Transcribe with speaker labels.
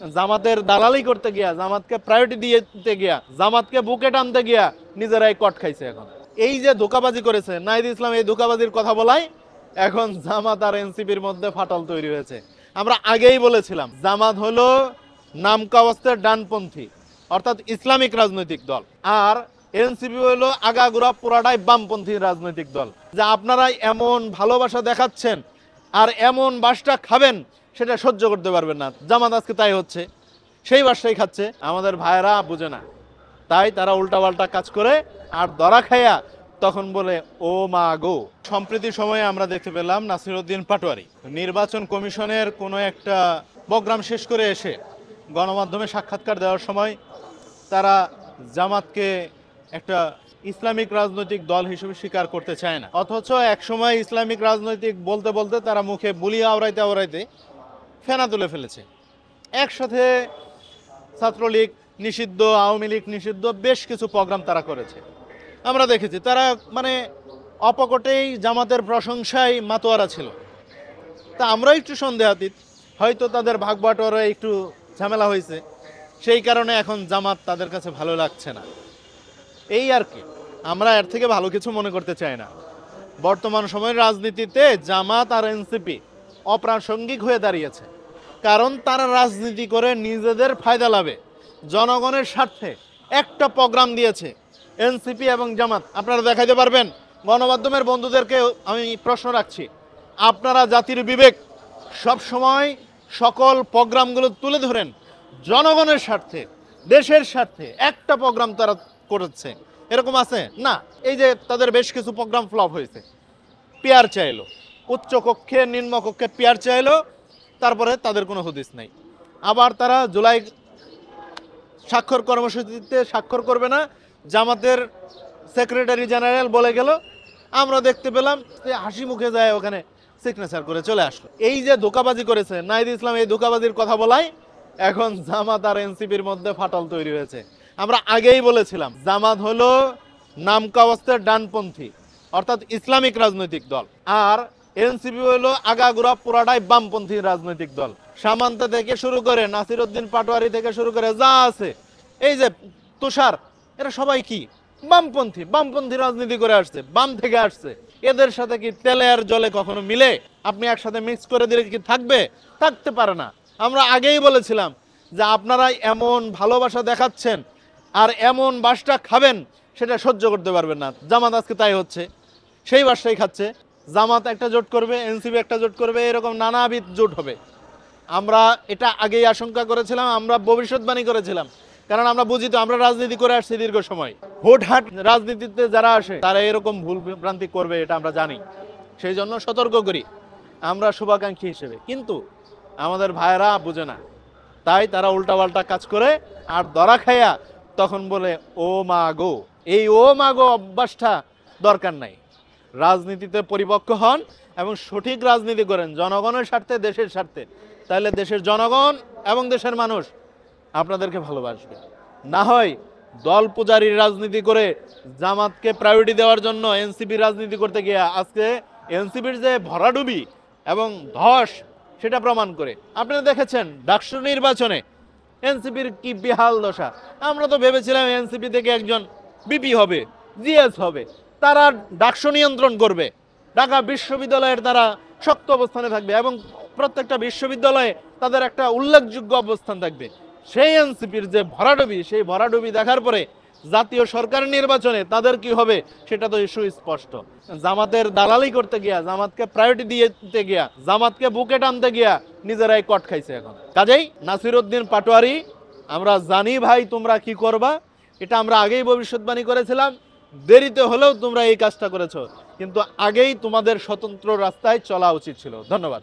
Speaker 1: জামাতের দালালি করতে গিয়া, জামাতকে প্রায়োরিটি দিতে গিয়া, জামাতকে বুকে টানতে গিয়া নিজেরাই কট খাইছে। এখন এই যে ধোকাবাজি করেছে নাহিদ ইসলাম, এই ধোকাবাজির কথা বলাই এখন জামাত আর এনসিপির মধ্যে ফাটল তৈরি হয়েছে। আমরা আগেই বলেছিলাম জামাত হলো নামকাওয়াস্তের ডানপন্থী অর্থাৎ ইসলামিক রাজনৈতিক দল, আর এনসিপি হলো আগাগোড়া পুরাটাই বামপন্থী রাজনৈতিক দল। যে আপনারা এমন ভালোবাসা দেখাচ্ছেন আর এমন বাসটা খাবেন সেটা সহ্য করতে পারবেন না। জামাত আজকে তাই হচ্ছে, সেই বাসটাই খাচ্ছে। আমাদের ভাইয়েরা বুঝে না, তাই তারা উল্টাপাল্টা কাজ করে আর ধরা খাইয়া তখন বলে ও মা গো। সম্প্রতি সময়ে আমরা দেখতে পেলাম নাসিরউদ্দিন পাটোয়ারি নির্বাচন কমিশনের কোনো একটা প্রোগ্রাম শেষ করে এসে গণমাধ্যমে সাক্ষাৎকার দেওয়ার সময় তারা জামাতকে একটা ইসলামিক রাজনৈতিক দল হিসেবে স্বীকার করতে চায় না, অথচ একসময় ইসলামিক রাজনৈতিক বলতে বলতে তারা মুখে বুলি আওড়াইতে আওড়াইতে ফেনা তুলে ফেলেছে। একসাথে ছাত্রলীগ নিষিদ্ধ, আওয়ামী লীগ নিষিদ্ধ, বেশ কিছু প্রোগ্রাম তারা করেছে। আমরা দেখেছি তারা মানে অপকটেই জামাতের প্রশংসায় মাতোয়ারা ছিল। তা আমরা একটু সন্দেহাতীত, হয়তো তাদের ভাগ বাটোয়ারা একটু ঝামেলা হয়েছে, সেই কারণে এখন জামাত তাদের কাছে ভালো লাগছে না, এই আর কি। আমরা এর থেকে ভালো কিছু মনে করতে চাই না। বর্তমান সময়ের রাজনীতিতে জামাত আর এনসিপি অপ্রাসঙ্গিক হয়ে দাঁড়িয়েছে, কারণ তারা রাজনীতি করে নিজেদের ফায়দা লাভে জনগণের স্বার্থে একটা প্রোগ্রাম দিয়েছে এনসিপি এবং জামাত। আপনারা দেখাইতে পারবেন? গণমাধ্যমের বন্ধুদেরকে আমি প্রশ্ন রাখছি, আপনারা জাতির বিবেক সব সময় সকল প্রোগ্রামগুলো তুলে ধরেন জনগণের স্বার্থে, দেশের স্বার্থে, একটা প্রোগ্রাম তারা করেছে এরকম আছে না? এই যে তাদের বেশ কিছু প্রোগ্রাম ফ্লপ হয়েছে, পেয়ার চাইলো, উচ্চ কক্ষে নিম্ন কক্ষে পেয়ার চাইলো, তারপরে তাদের কোনো হদিস নাই। আবার তারা জুলাই স্বাক্ষর কর্মসূচিতে স্বাক্ষর করবে না, জামাতের সেক্রেটারি জেনারেল বলে গেল, আমরা দেখতে পেলাম যে হাসি মুখে যায় ওখানে সিগনেচার করে চলে আসলো। এই যে ধোকাবাজি করেছে নাহিদ ইসলাম, এই ধোকাবাজির কথা বলাই এখন জামাত আর এনসিপির মধ্যে ফাটল তৈরি হয়েছে। আমরা আগেই বলেছিলাম জামাত হলো নামকাওয়াস্তের ডানপন্থী অর্থাৎ ইসলামিক রাজনৈতিক দল, আর এনসিপি হলো আগাগোড়া পুরাটাই বামপন্থী রাজনৈতিক দল। সামান্তা থেকে শুরু করে নাসিরউদ্দিন পাটোয়ারি থেকে শুরু করে যা আছে, এই যে তুষার, এরা সবাই কি বামপন্থী, বামপন্থী রাজনীতি করে আসছে, বাম থেকে আসছে। এদের সাথে কি তেলে আর জলে কখনো মিলে? আপনি একসাথে মিক্স করে দিলে কি থাকবে? থাকতে পারে না। আমরা আগেই বলেছিলাম যে আপনারা এমন ভালোবাসা দেখাচ্ছেন আর এমন বাসটা খাবেন সেটা সহ্য করতে পারবেন না। জামাত আজকে তাই হচ্ছে, সেই বাসটাই খাচ্ছে। জামাত একটা জোট করবে, এনসিপি একটা জোট করবে, এরকম নানাবিধ জোট হবে। আমরা এটা আগেই আশঙ্কা করেছিলাম, আমরা ভবিষ্যৎবাণী করেছিলাম, কারণ আমরা বুঝি তো, আমরা রাজনীতি করে আসছি দীর্ঘ সময়। হুটহাট রাজনীতিতে যারা আসে তারা এরকম ভুল ভ্রান্তি করবে, এটা আমরা জানি, সেই জন্য সতর্ক করি আমরা শুভাকাঙ্ক্ষী হিসেবে। কিন্তু আমাদের ভাইয়েরা বুঝে না, তাই তারা উল্টাপাল্টা কাজ করে আর ধরা খাইয়া তখন বলে ও মা গো। এই ও মা গো অভ্যাসটা দরকার নাই। রাজনীতিতে পরিপক্ক হন এবং সঠিক রাজনীতি করেন জনগণের স্বার্থে, দেশের স্বার্থে, তাহলে দেশের জনগণ এবং দেশের মানুষ আপনাদেরকে ভালোবাসবে। না হয় দল পূজারীর রাজনীতি করে জামাতকে প্রায়োরিটি দেওয়ার জন্য এনসিপি রাজনীতি করতে গিয়ে আজকে এনসিপির যে ভরাডুবি এবং ধস সেটা প্রমাণ করে। আপনারা দেখেছেন ডাকসু নির্বাচনে এনসিপির কি বেহাল দশা। আমরা তো ভেবেছিলাম এনসিপি থেকে একজন বিপি হবে, জিএস হবে, তারা ডাকসু নিয়ন্ত্রণ করবে, ঢাকা বিশ্ববিদ্যালয়ের তারা শক্ত অবস্থানে থাকবে এবং প্রত্যেকটা বিশ্ববিদ্যালয়ে তাদের একটা উল্লেখযোগ্য অবস্থান থাকবে। সেই এনসিপির যে ভরাডুবি, সেই ভরাডুবি দেখার পরে জাতীয় সরকার নির্বাচনে তাদের কি হবে সেটা তো সুস্পষ্ট। জামাতের দালালি করতে গিয়া, জামাতকে প্রায়োরিটি দিতে গিয়া, জামাতকে বুকে টানতে গিয়া নিজেরাই কট খাইছে। এখন কাজেই নাসিরউদ্দিন পাটোয়ারি, আমরা জানি ভাই তোমরা কি করবা, এটা আমরা আগেই ভবিষ্যৎবাণী করেছিলাম। দেরিতে হলেও তোমরা এই কাজটা করেছো, কিন্তু আগেই তোমাদের স্বতন্ত্র রাস্তায় চলা উচিত ছিল। ধন্যবাদ।